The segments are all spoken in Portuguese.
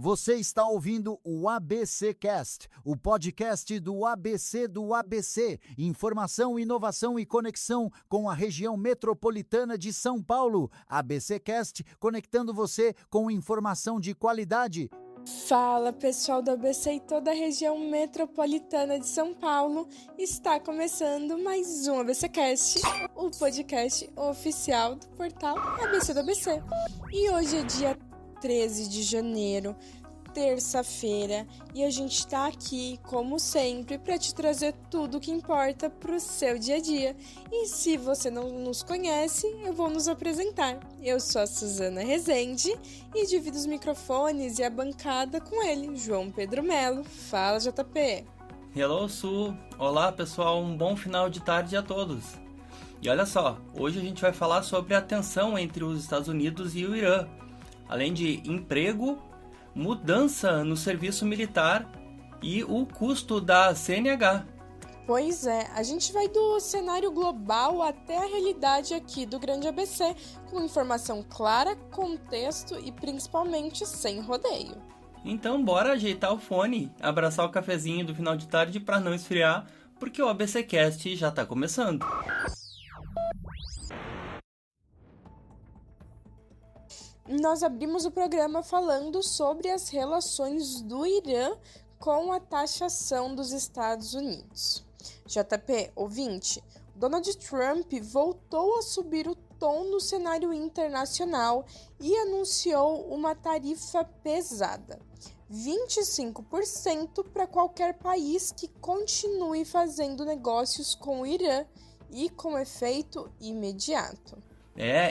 Você está ouvindo o ABC Cast, o podcast do ABC. Informação, inovação e conexão com a região metropolitana de São Paulo. ABC Cast, conectando você com informação de qualidade. Fala pessoal do ABC e toda a região metropolitana de São Paulo, está começando mais um ABC Cast, o podcast oficial do portal ABC do ABC. E hoje é dia 13 de janeiro, terça-feira, e a gente está aqui, como sempre, para te trazer tudo o que importa para o seu dia a dia. E se você não nos conhece, eu vou nos apresentar. Eu sou a Suzana Rezende e divido os microfones e a bancada com ele, João Pedro Melo. Fala, JP! Hello, Su! Olá, pessoal! Um bom final de tarde a todos! E olha só, hoje a gente vai falar sobre a tensão entre os Estados Unidos e o Irã, além de emprego, mudança no serviço militar e o custo da CNH. Pois é, a gente vai do cenário global até a realidade aqui do Grande ABC, com informação clara, contexto e principalmente sem rodeio. Então bora ajeitar o fone, abraçar o cafezinho do final de tarde para não esfriar, porque o ABC Cast já está começando. Nós abrimos o programa falando sobre as relações do Irã com a taxação dos Estados Unidos. JP, ouvinte, Donald Trump voltou a subir o tom no cenário internacional e anunciou uma tarifa pesada, 25% para qualquer país que continue fazendo negócios com o Irã e com efeito imediato.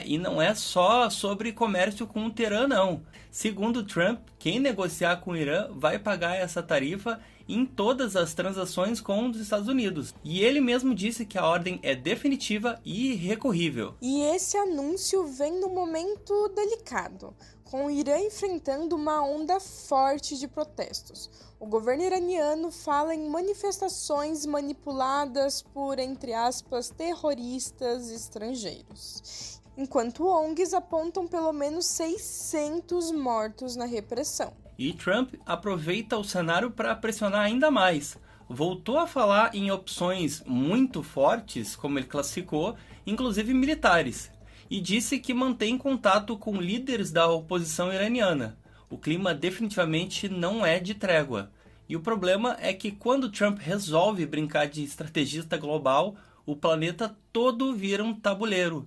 E não é só sobre comércio com o Teherã, não. Segundo Trump, quem negociar com o Irã vai pagar essa tarifa em todas as transações com os Estados Unidos. E ele mesmo disse que a ordem é definitiva e irrecorrível. E esse anúncio vem num momento delicado, com o Irã enfrentando uma onda forte de protestos. O governo iraniano fala em manifestações manipuladas por, entre aspas, terroristas estrangeiros, enquanto ONGs apontam pelo menos 600 mortos na repressão. E Trump aproveita o cenário para pressionar ainda mais. Voltou a falar em opções muito fortes, como ele classificou, inclusive militares, e disse que mantém contato com líderes da oposição iraniana. O clima definitivamente não é de trégua. E o problema é que quando Trump resolve brincar de estrategista global, o planeta todo vira um tabuleiro.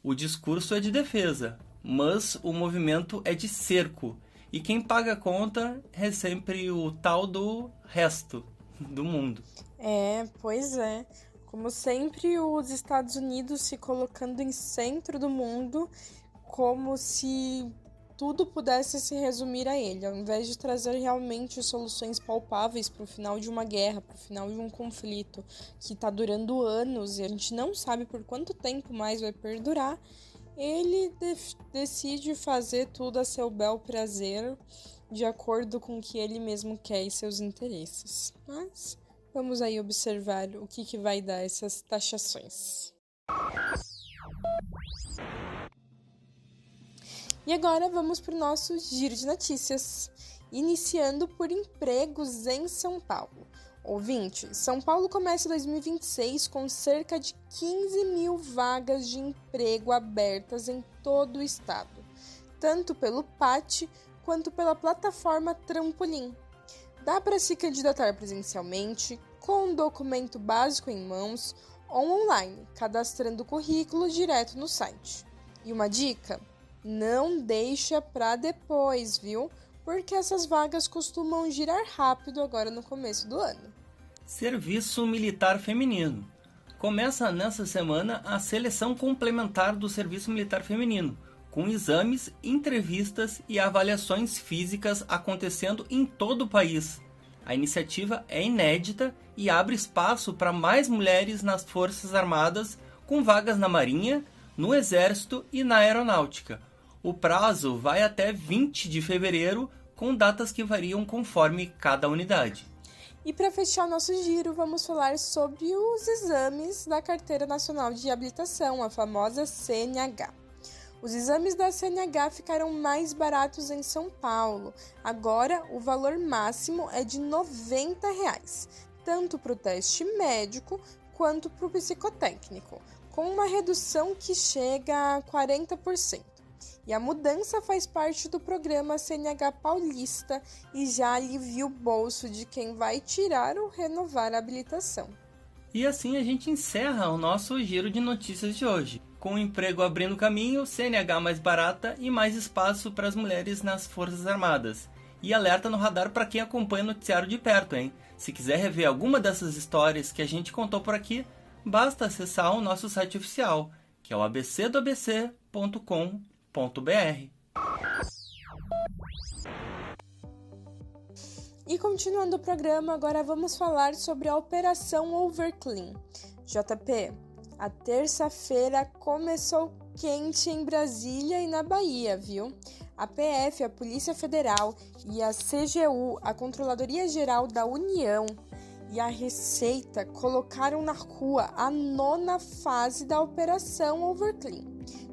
O discurso é de defesa, mas o movimento é de cerco. E quem paga a conta é sempre o tal do resto do mundo. Pois é. Como sempre, os Estados Unidos se colocando em centro do mundo, como se tudo pudesse se resumir a ele, ao invés de trazer realmente soluções palpáveis para o final de uma guerra, para o final de um conflito que está durando anos e a gente não sabe por quanto tempo mais vai perdurar. Ele decide fazer tudo a seu bel prazer, de acordo com o que ele mesmo quer e seus interesses. Mas vamos aí observar o que vai dar essas taxações. E agora vamos para o nosso giro de notícias, iniciando por empregos em São Paulo. Ouvinte, São Paulo começa 2026 com cerca de 15 mil vagas de emprego abertas em todo o estado, tanto pelo PAT quanto pela plataforma Trampolim. Dá para se candidatar presencialmente, com um documento básico em mãos ou online, cadastrando o currículo direto no site. E uma dica? Não deixa para depois, viu? Porque essas vagas costumam girar rápido agora no começo do ano. Serviço Militar Feminino. Começa nessa semana a seleção complementar do Serviço Militar Feminino, com exames, entrevistas e avaliações físicas acontecendo em todo o país. A iniciativa é inédita e abre espaço para mais mulheres nas Forças Armadas, com vagas na Marinha, no Exército e na Aeronáutica. O prazo vai até 20 de fevereiro, com datas que variam conforme cada unidade. E para fechar nosso giro, vamos falar sobre os exames da Carteira Nacional de Habilitação, a famosa CNH. Os exames da CNH ficaram mais baratos em São Paulo. Agora, o valor máximo é de R$ 90, tanto para o teste médico quanto para o psicotécnico, com uma redução que chega a 40%. E a mudança faz parte do programa CNH Paulista e já alivia o bolso de quem vai tirar ou renovar a habilitação. E assim a gente encerra o nosso giro de notícias de hoje. Com o emprego abrindo caminho, CNH mais barata e mais espaço para as mulheres nas Forças Armadas. E alerta no radar para quem acompanha o noticiário de perto, hein? Se quiser rever alguma dessas histórias que a gente contou por aqui, basta acessar o nosso site oficial, que é o abcdoabc.com.br. E continuando o programa, agora vamos falar sobre a Operação Overclean. JP, a terça-feira começou quente em Brasília e na Bahia, viu? A PF, a Polícia Federal e a CGU, a Controladoria Geral da União e a Receita colocaram na rua a 9ª fase da Operação Overclean,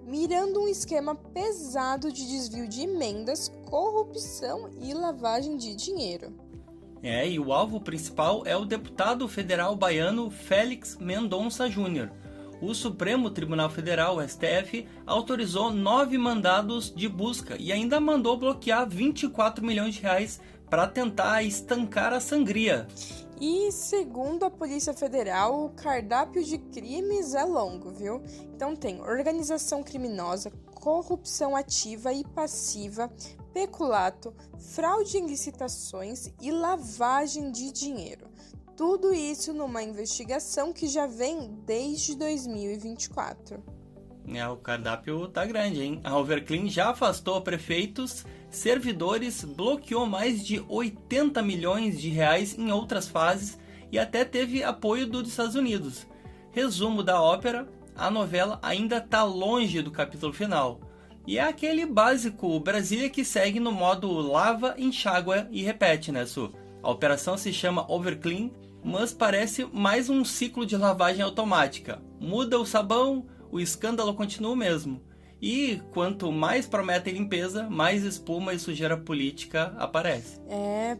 mirando um esquema pesado de desvio de emendas, corrupção e lavagem de dinheiro. E o alvo principal é o deputado federal baiano Félix Mendonça Júnior. O Supremo Tribunal Federal, STF, autorizou 9 mandados de busca e ainda mandou bloquear 24 milhões de reais para tentar estancar a sangria. E, segundo a Polícia Federal, o cardápio de crimes é longo, viu? Então tem organização criminosa, corrupção ativa e passiva, peculato, fraude em licitações e lavagem de dinheiro. Tudo isso numa investigação que já vem desde 2024. O cardápio tá grande, hein? A Overclean já afastou prefeitos, servidores, bloqueou mais de 80 milhões de reais em outras fases e até teve apoio dos Estados Unidos. Resumo da ópera, a novela ainda tá longe do capítulo final. E é aquele básico Brasília que segue no modo lava, enxágua e repete, né, Su? A operação se chama Overclean, mas parece mais um ciclo de lavagem automática. Muda o sabão, o escândalo continua o mesmo. E quanto mais prometem limpeza, mais espuma e sujeira política aparece.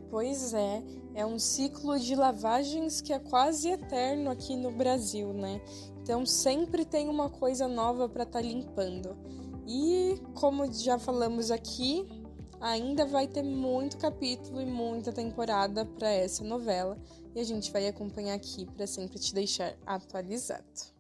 Pois é. É um ciclo de lavagens que é quase eterno aqui no Brasil, né? Então sempre tem uma coisa nova para estar limpando. E como já falamos aqui, ainda vai ter muito capítulo e muita temporada para essa novela. E a gente vai acompanhar aqui para sempre te deixar atualizado.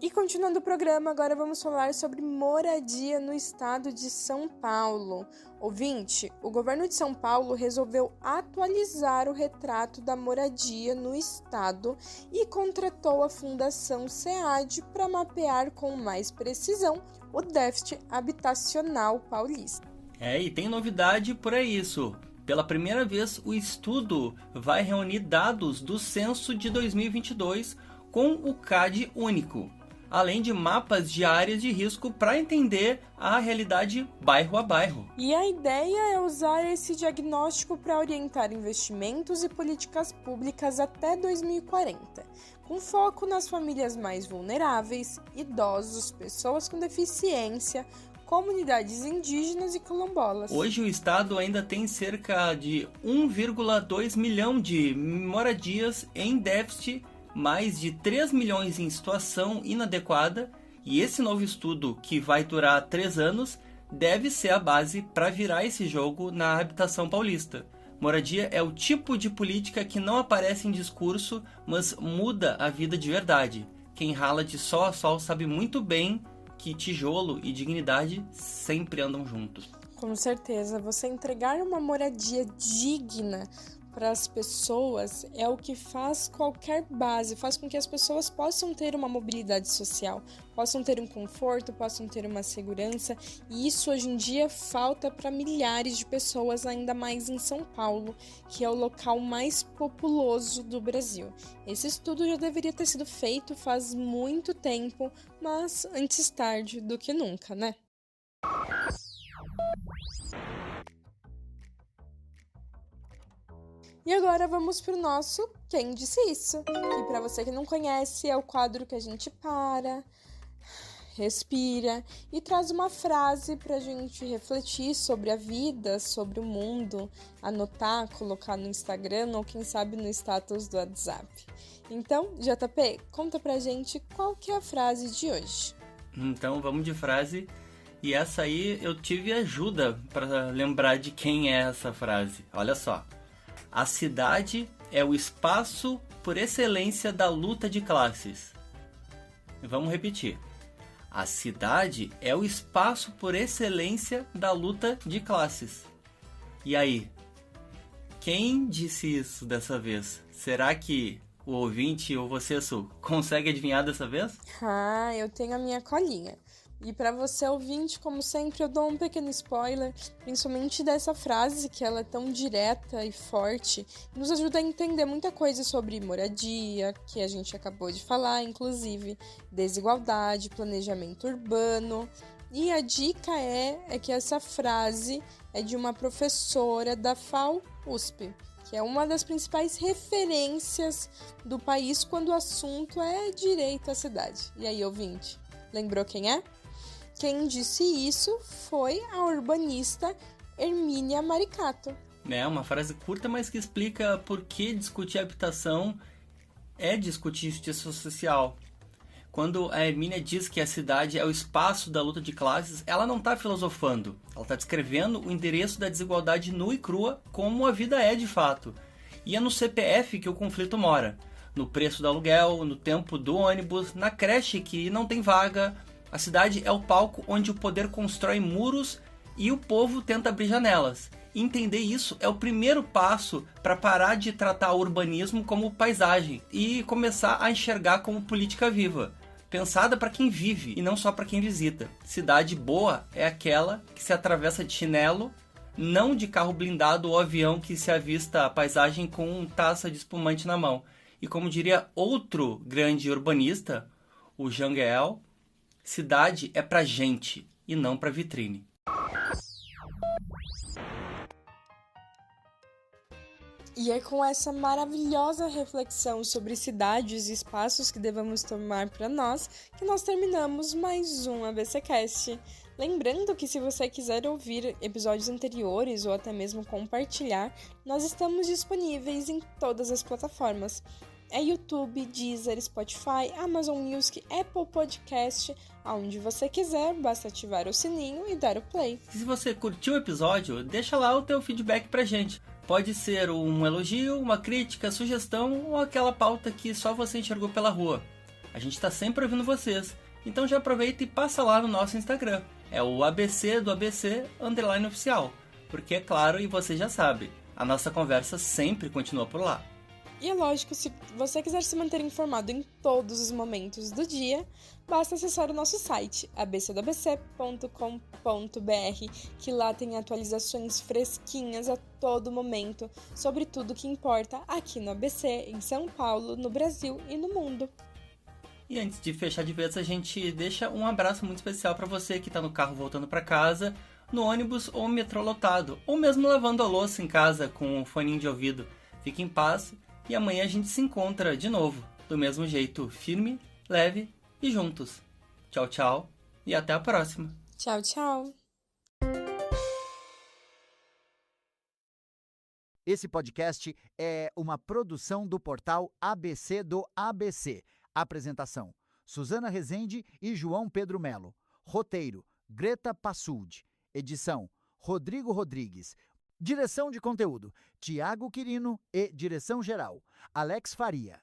E continuando o programa, agora vamos falar sobre moradia no estado de São Paulo. Ouvinte, o governo de São Paulo resolveu atualizar o retrato da moradia no estado e contratou a Fundação SEAD para mapear com mais precisão o déficit habitacional paulista. E tem novidade por isso. Pela primeira vez, o estudo vai reunir dados do censo de 2022 com o CAD único, além de mapas de áreas de risco para entender a realidade bairro a bairro. E a ideia é usar esse diagnóstico para orientar investimentos e políticas públicas até 2040, com foco nas famílias mais vulneráveis, idosos, pessoas com deficiência, comunidades indígenas e quilombolas. Hoje o estado ainda tem cerca de 1,2 milhão de moradias em déficit, mais de 3 milhões em situação inadequada, e esse novo estudo, que vai durar 3 anos, deve ser a base para virar esse jogo na habitação paulista. Moradia é o tipo de política que não aparece em discurso, mas muda a vida de verdade. Quem rala de sol a sol sabe muito bem que tijolo e dignidade sempre andam juntos. Com certeza, você entregar uma moradia digna para as pessoas é o que faz qualquer base, faz com que as pessoas possam ter uma mobilidade social, possam ter um conforto, possam ter uma segurança, e isso hoje em dia falta para milhares de pessoas, ainda mais em São Paulo, que é o local mais populoso do Brasil. Esse estudo já deveria ter sido feito faz muito tempo, mas antes tarde do que nunca, né? E agora vamos para o nosso Quem Disse Isso? Que para você que não conhece é o quadro que a gente para, respira e traz uma frase para a gente refletir sobre a vida, sobre o mundo, anotar, colocar no Instagram ou quem sabe no status do WhatsApp. Então, JP, conta pra gente qual que é a frase de hoje. Então vamos de frase. E essa aí eu tive ajuda para lembrar de quem é essa frase. Olha só. A cidade é o espaço por excelência da luta de classes. Vamos repetir. A cidade é o espaço por excelência da luta de classes. E aí? Quem disse isso dessa vez? Será que o ouvinte ou você, Su, consegue adivinhar dessa vez? Eu tenho a minha colinha. E para você, ouvinte, como sempre, eu dou um pequeno spoiler, principalmente dessa frase, que ela é tão direta e forte, nos ajuda a entender muita coisa sobre moradia, que a gente acabou de falar, inclusive desigualdade, planejamento urbano. E a dica é que essa frase é de uma professora da FAU-USP, que é uma das principais referências do país quando o assunto é direito à cidade. E aí, ouvinte, lembrou quem é? Quem disse isso foi a urbanista Hermínia Maricato. É uma frase curta, mas que explica por que discutir habitação é discutir justiça social. Quando a Hermínia diz que a cidade é o espaço da luta de classes, ela não está filosofando. Ela está descrevendo o endereço da desigualdade nua e crua como a vida é de fato. E é no CPF que o conflito mora. No preço do aluguel, no tempo do ônibus, na creche que não tem vaga. A cidade é o palco onde o poder constrói muros e o povo tenta abrir janelas. E entender isso é o primeiro passo para parar de tratar o urbanismo como paisagem e começar a enxergar como política viva, pensada para quem vive e não só para quem visita. Cidade boa é aquela que se atravessa de chinelo, não de carro blindado ou avião que se avista a paisagem com taça de espumante na mão. E como diria outro grande urbanista, o Jean Gehl, cidade é pra gente e não pra vitrine. E é com essa maravilhosa reflexão sobre cidades e espaços que devemos tomar para nós que nós terminamos mais um ABCcast. Lembrando que se você quiser ouvir episódios anteriores ou até mesmo compartilhar, nós estamos disponíveis em todas as plataformas. É YouTube, Deezer, Spotify, Amazon Music, Apple Podcast, aonde você quiser, basta ativar o sininho e dar o play. Se você curtiu o episódio, deixa lá o teu feedback pra gente. Pode ser um elogio, uma crítica, sugestão ou aquela pauta que só você enxergou pela rua. A gente tá sempre ouvindo vocês, então já aproveita e passa lá no nosso Instagram. É o ABC do ABC _oficial, porque é claro e você já sabe, a nossa conversa sempre continua por lá. E é lógico, se você quiser se manter informado em todos os momentos do dia, basta acessar o nosso site, abcdoabc.com.br, que lá tem atualizações fresquinhas a todo momento sobre tudo que importa aqui no ABC, em São Paulo, no Brasil e no mundo. E antes de fechar de vez, a gente deixa um abraço muito especial para você que está no carro voltando para casa, no ônibus ou metrô lotado, ou mesmo lavando a louça em casa com um foninho de ouvido. Fique em paz. E amanhã a gente se encontra de novo, do mesmo jeito, firme, leve e juntos. Tchau, tchau e até a próxima. Tchau, tchau. Esse podcast é uma produção do portal ABC do ABC. Apresentação: Suzana Rezende e João Pedro Melo. Roteiro: Greta Passuldi. Edição: Rodrigo Rodrigues. Direção de conteúdo: Tiago Quirino e direção geral: Alex Faria.